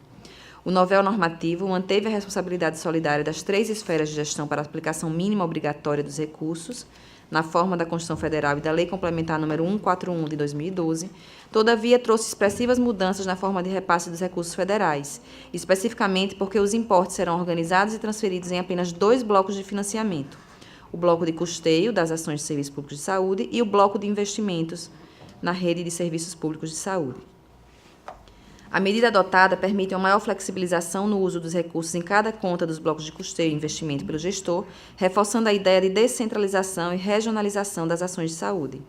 O novel normativo manteve a responsabilidade solidária das 3 esferas de gestão para a aplicação mínima obrigatória dos recursos, na forma da Constituição Federal e da Lei Complementar número 141 de 2012, todavia trouxe expressivas mudanças na forma de repasse dos recursos federais, especificamente porque os importes serão organizados e transferidos em apenas 2 blocos de financiamento: o bloco de custeio das ações de serviços públicos de saúde e o bloco de investimentos na rede de serviços públicos de saúde. A medida adotada permite uma maior flexibilização no uso dos recursos em cada conta dos blocos de custeio e investimento pelo gestor, reforçando a ideia de descentralização e regionalização das ações de saúde.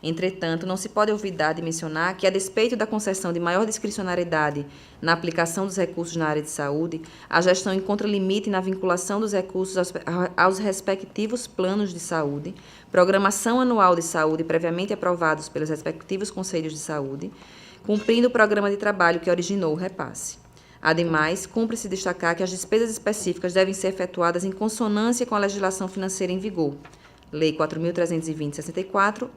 Entretanto, não se pode olvidar de mencionar que, a despeito da concessão de maior discricionariedade na aplicação dos recursos na área de saúde, a gestão encontra limite na vinculação dos recursos aos respectivos planos de saúde, programação anual de saúde previamente aprovados pelos respectivos conselhos de saúde, cumprindo o programa de trabalho que originou o repasse. Ademais, cumpre-se destacar que as despesas específicas devem ser efetuadas em consonância com a legislação financeira em vigor, Lei 4.320/64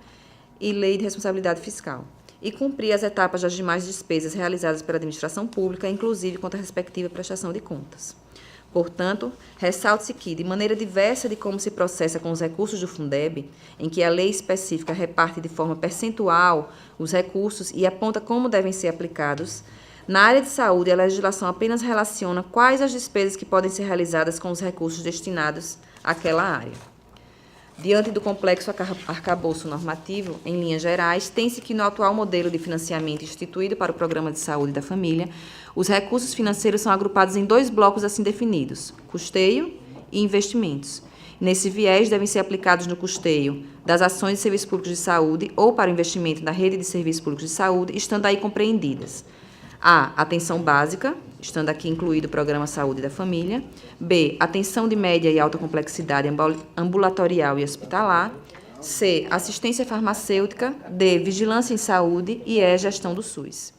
e Lei de Responsabilidade Fiscal, e cumprir as etapas das demais despesas realizadas pela administração pública, inclusive quanto à respectiva prestação de contas. Portanto, ressalte-se que, de maneira diversa de como se processa com os recursos do Fundeb, em que a lei específica reparte de forma percentual os recursos e aponta como devem ser aplicados, na área de saúde a legislação apenas relaciona quais as despesas que podem ser realizadas com os recursos destinados àquela área. Diante do complexo arcabouço normativo, em linhas gerais, tem-se que no atual modelo de financiamento instituído para o Programa de Saúde da Família, os recursos financeiros são agrupados em 2 blocos assim definidos: custeio e investimentos. Nesse viés, devem ser aplicados no custeio das ações de serviços públicos de saúde ou para o investimento na rede de serviços públicos de saúde, estando aí compreendidas: A. Atenção básica, estando aqui incluído o Programa Saúde da Família. B. Atenção de média e alta complexidade ambulatorial e hospitalar. C. Assistência farmacêutica. D. Vigilância em saúde. E E. Gestão do SUS.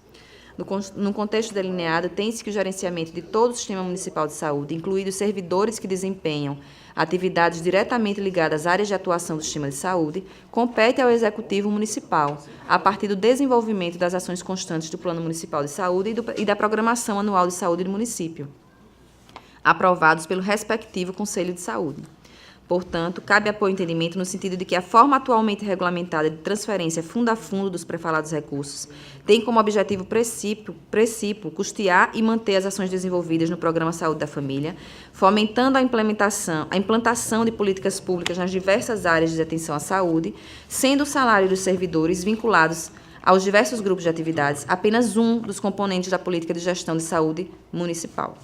No contexto delineado, tem-se que o gerenciamento de todo o sistema municipal de saúde, incluídos servidores que desempenham atividades diretamente ligadas às áreas de atuação do sistema de saúde, compete ao Executivo Municipal, a partir do desenvolvimento das ações constantes do Plano Municipal de Saúde e da Programação Anual de Saúde do município, aprovados pelo respectivo Conselho de Saúde. Portanto, cabe apoio ao entendimento no sentido de que a forma atualmente regulamentada de transferência fundo a fundo dos prefalados recursos tem como objetivo precípuo custear e manter as ações desenvolvidas no Programa Saúde da Família, fomentando a implantação de políticas públicas nas diversas áreas de atenção à saúde, sendo o salário dos servidores vinculados aos diversos grupos de atividades apenas um dos componentes da política de gestão de saúde municipal.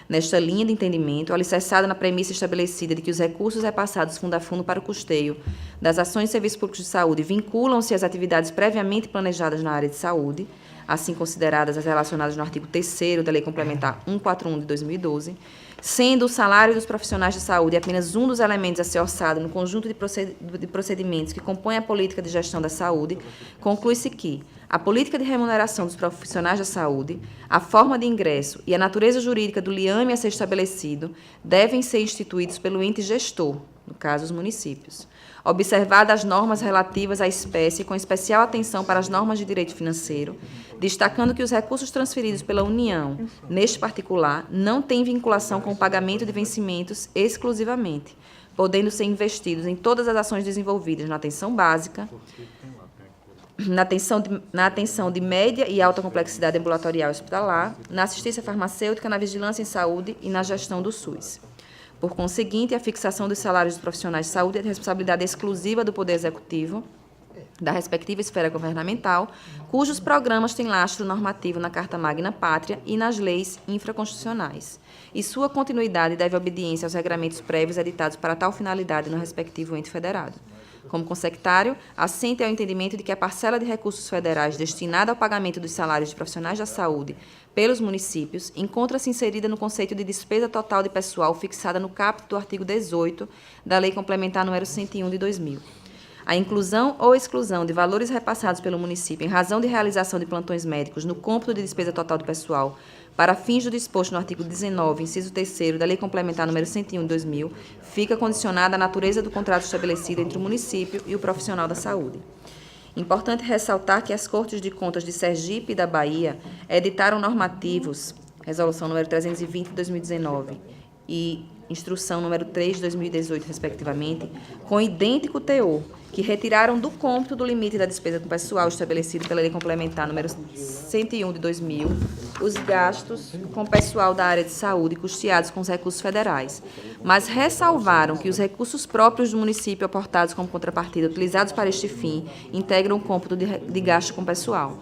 Nesta linha de entendimento, alicerçada na premissa estabelecida de que os recursos repassados fundo a fundo para o custeio das ações e serviços públicos de saúde vinculam-se às atividades previamente planejadas na área de saúde, assim consideradas as relacionadas no artigo 3º da Lei Complementar 141 de 2012, sendo o salário dos profissionais de saúde apenas um dos elementos a ser orçado no conjunto de procedimentos que compõem a política de gestão da saúde, conclui-se que a política de remuneração dos profissionais da saúde, a forma de ingresso e a natureza jurídica do liame a ser estabelecido devem ser instituídos pelo ente gestor, no caso, os municípios. Observadas as normas relativas à espécie, com especial atenção para as normas de direito financeiro, destacando que os recursos transferidos pela União, neste particular, não têm vinculação com o pagamento de vencimentos exclusivamente, podendo ser investidos em todas as ações desenvolvidas na atenção básica, na atenção de média e alta complexidade ambulatorial e hospitalar, na assistência farmacêutica, na vigilância em saúde e na gestão do SUS. Por conseguinte, a fixação dos salários dos profissionais de saúde é de responsabilidade exclusiva do Poder Executivo, da respectiva esfera governamental, cujos programas têm lastro normativo na Carta Magna Pátria e nas leis infraconstitucionais, e sua continuidade deve obediência aos regramentos prévios editados para tal finalidade no respectivo ente federado. Como consectário, assente ao entendimento de que a parcela de recursos federais destinada ao pagamento dos salários de profissionais da saúde pelos municípios encontra-se inserida no conceito de despesa total de pessoal fixada no caput do artigo 18 da Lei Complementar número 101 de 2000. A inclusão ou exclusão de valores repassados pelo município em razão de realização de plantões médicos no cômputo de despesa total do pessoal para fins do disposto no artigo 19, inciso 3º da Lei Complementar número 101 de 2000, fica condicionada à natureza do contrato estabelecido entre o município e o profissional da saúde. Importante ressaltar que as Cortes de Contas de Sergipe e da Bahia editaram normativos, Resolução número 320 de 2019 e Instrução número 3 de 2018, respectivamente, com idêntico teor, que retiraram do cômputo do limite da despesa com pessoal estabelecido pela Lei Complementar número 101 de 2000, os gastos com pessoal da área de saúde custeados com os recursos federais, mas ressalvaram que os recursos próprios do município aportados como contrapartida utilizados para este fim integram o cômputo de gasto com pessoal.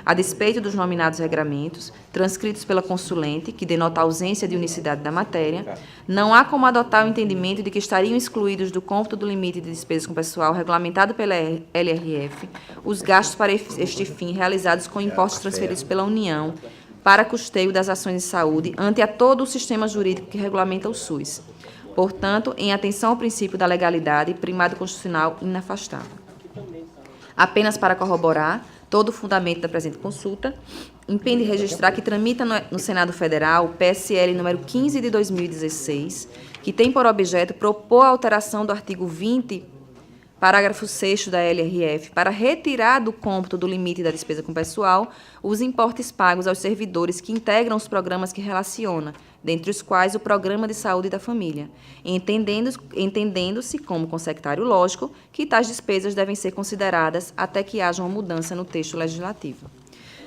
A despeito dos nominados regramentos, transcritos pela consulente, que denota a ausência de unicidade da matéria, não há como adotar o entendimento de que estariam excluídos do cômputo do limite de despesas com pessoal regulamentado pela LRF os gastos para este fim realizados com impostos transferidos pela União para custeio das ações de saúde ante a todo o sistema jurídico que regulamenta o SUS. Portanto, em atenção ao princípio da legalidade, primado constitucional inafastável. Apenas para corroborar todo o fundamento da presente consulta, impende registrar que tramita no Senado Federal o PSL número 15 de 2016, que tem por objeto propor a alteração do artigo 20, parágrafo 6º da LRF, para retirar do cômputo do limite da despesa com pessoal os importes pagos aos servidores que integram os programas que relaciona, dentre os quais o Programa de Saúde da Família, entendendo-se como consectário lógico que tais despesas devem ser consideradas até que haja uma mudança no texto legislativo.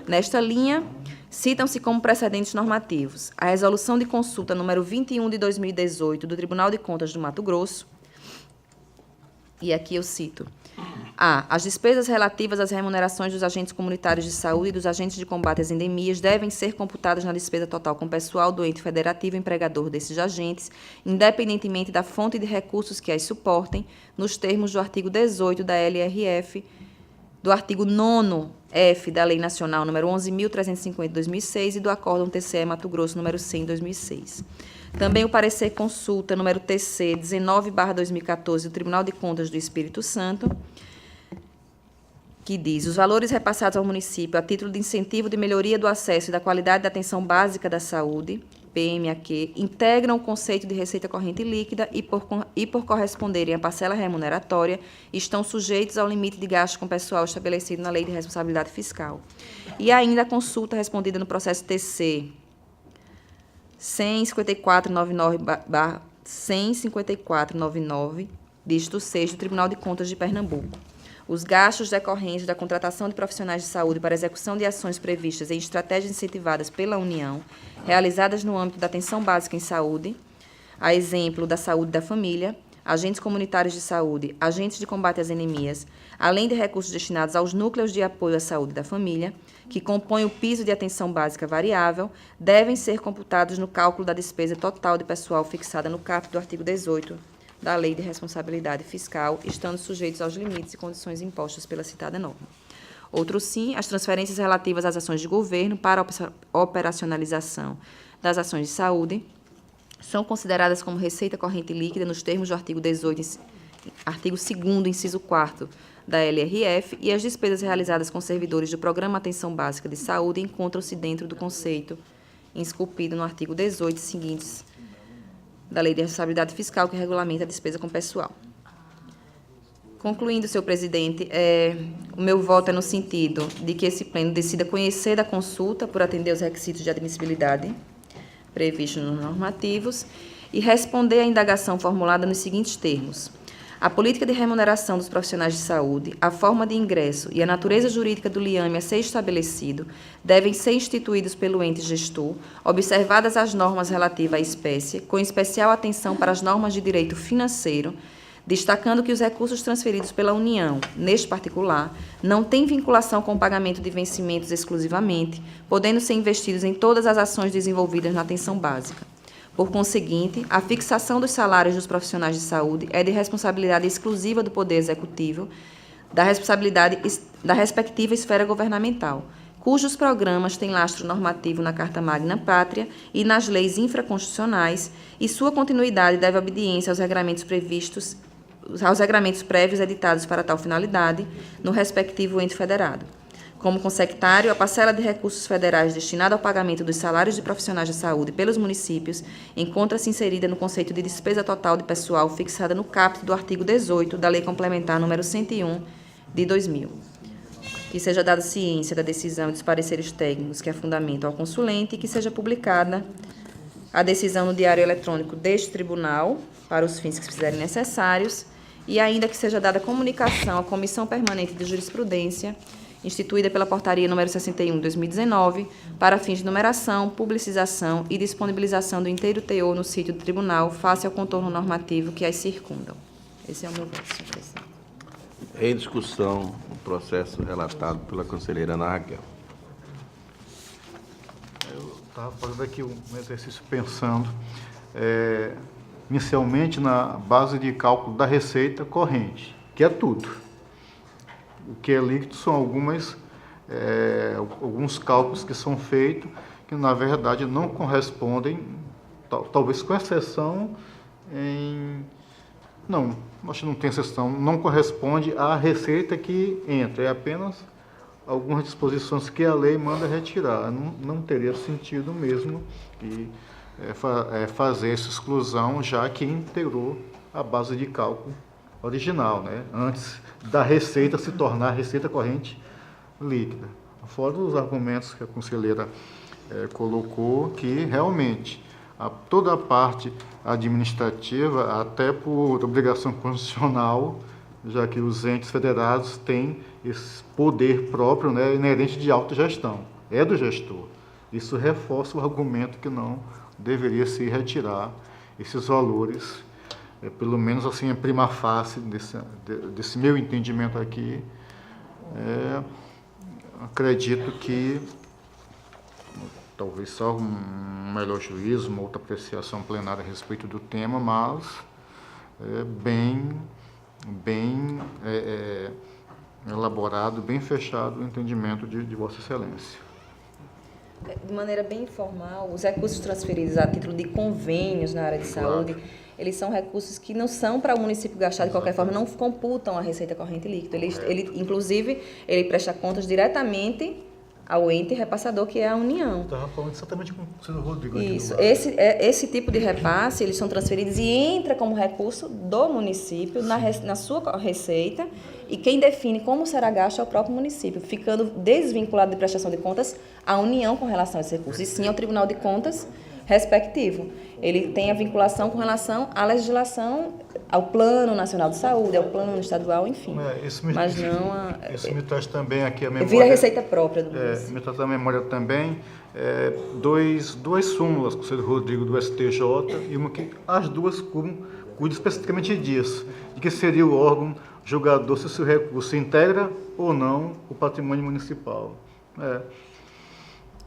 Nesta linha, citam-se como precedentes normativos a Resolução de Consulta número 21 de 2018 do Tribunal de Contas do Mato Grosso, e aqui eu cito: as despesas relativas às remunerações dos agentes comunitários de saúde e dos agentes de combate às endemias devem ser computadas na despesa total com pessoal do ente federativo empregador desses agentes, independentemente da fonte de recursos que as suportem, nos termos do artigo 18 da LRF, do artigo 9º da Lei Nacional número 11.350 de 2006 e do Acórdão TCE Mato Grosso número 100 de 2006. Também o parecer consulta número TC 19/2014 do Tribunal de Contas do Espírito Santo, que diz: os valores repassados ao município a título de incentivo de melhoria do acesso e da qualidade da atenção básica da saúde, PMAQ, integram o conceito de receita corrente líquida e, por corresponderem à parcela remuneratória, estão sujeitos ao limite de gasto com pessoal estabelecido na Lei de Responsabilidade Fiscal. E ainda a consulta respondida no processo TC 15499/15499, dígito 6 do Tribunal de Contas de Pernambuco. Os gastos decorrentes da contratação de profissionais de saúde para execução de ações previstas em estratégias incentivadas pela União, realizadas no âmbito da atenção básica em saúde, a exemplo da saúde da família, agentes comunitários de saúde, agentes de combate às anemias, além de recursos destinados aos núcleos de apoio à saúde da família, que compõem o piso de atenção básica variável, devem ser computados no cálculo da despesa total de pessoal fixada no caput do artigo 18 da Lei de Responsabilidade Fiscal, estando sujeitos aos limites e condições impostas pela citada norma. Outro sim, as transferências relativas às ações de governo para a operacionalização das ações de saúde são consideradas como receita corrente líquida nos termos do artigo 18, artigo 2º, inciso 4º da LRF, e as despesas realizadas com servidores do Programa Atenção Básica de Saúde encontram-se dentro do conceito esculpido no artigo 18 seguintes da Lei de Responsabilidade Fiscal, que regulamenta a despesa com pessoal. Concluindo, senhor presidente, o meu voto é no sentido de que esse pleno decida conhecer da consulta por atender aos requisitos de admissibilidade previstos nos normativos e responder à indagação formulada nos seguintes termos: a política de remuneração dos profissionais de saúde, a forma de ingresso e a natureza jurídica do liame a ser estabelecido devem ser instituídos pelo ente gestor, observadas as normas relativas à espécie, com especial atenção para as normas de direito financeiro, destacando que os recursos transferidos pela União, neste particular, não têm vinculação com o pagamento de vencimentos exclusivamente, podendo ser investidos em todas as ações desenvolvidas na atenção básica. Por conseguinte, a fixação dos salários dos profissionais de saúde é de responsabilidade exclusiva do Poder Executivo, da respectiva esfera governamental, cujos programas têm lastro normativo na Carta Magna Pátria e nas leis infraconstitucionais, e sua continuidade deve obediência aos regramentos prévios editados para tal finalidade no respectivo ente federado. Como consectário, a parcela de recursos federais destinada ao pagamento dos salários de profissionais de saúde pelos municípios encontra-se inserida no conceito de despesa total de pessoal fixada no caput do artigo 18 da Lei Complementar número 101 de 2000. Que seja dada ciência da decisão e dos pareceres técnicos que a fundamentam ao consulente e que seja publicada a decisão no Diário Eletrônico deste Tribunal para os fins que se fizerem necessários e ainda que seja dada comunicação à Comissão Permanente de Jurisprudência instituída pela Portaria número 61 de 2019, para fins de numeração, publicização e disponibilização do inteiro teor no sítio do Tribunal, face ao contorno normativo que as circundam. Esse é o meu voto, senhor presidente. Em discussão, o processo relatado pela conselheira Ana Raquel. Eu estava fazendo aqui um exercício pensando, inicialmente na base de cálculo da receita corrente, que é tudo. O que é líquido são alguns cálculos que são feitos que, na verdade, não correspondem, talvez com exceção não, acho que não tem exceção, não corresponde à receita que entra, é apenas algumas disposições que a lei manda retirar. Não teria sentido mesmo fazer essa exclusão, já que integrou a base de cálculo original, né? Antes da receita se tornar receita corrente líquida. Fora os argumentos que a conselheira colocou, que realmente toda a parte administrativa, até por obrigação constitucional, já que os entes federados têm esse poder próprio, né, inerente de autogestão, é do gestor. Isso reforça o argumento que não deveria se retirar esses valores. Pelo menos assim, a prima facie desse meu entendimento aqui, acredito que talvez só um melhor juízo, uma outra apreciação plenária a respeito do tema, mas bem elaborado, bem fechado o entendimento de Vossa Excelência. De maneira bem informal, os recursos transferidos a título de convênios na área de saúde, eles são recursos que não são para o município gastar de qualquer forma, não computam a receita corrente líquida. Inclusive, ele presta contas diretamente ao ente repassador, que é a União. Estava falando exatamente com o senhor Rodrigo. Isso. Esse tipo de repasse, eles são transferidos e entra como recurso do município na sua receita, e quem define como será gasto é o próprio município, ficando desvinculado de prestação de contas à União com relação a esse recurso, e sim ao Tribunal de Contas respectivo. Ele tem a vinculação com relação à legislação, ao Plano Nacional de Saúde, ao Plano Estadual, enfim. Isso me traz também aqui a memória. Vira a receita própria do município. Me traz a memória também duas súmulas com o senhor Rodrigo do STJ, e uma que as duas cuidam especificamente disso, de que seria o órgão julgador se o seu recurso integra ou não o patrimônio municipal.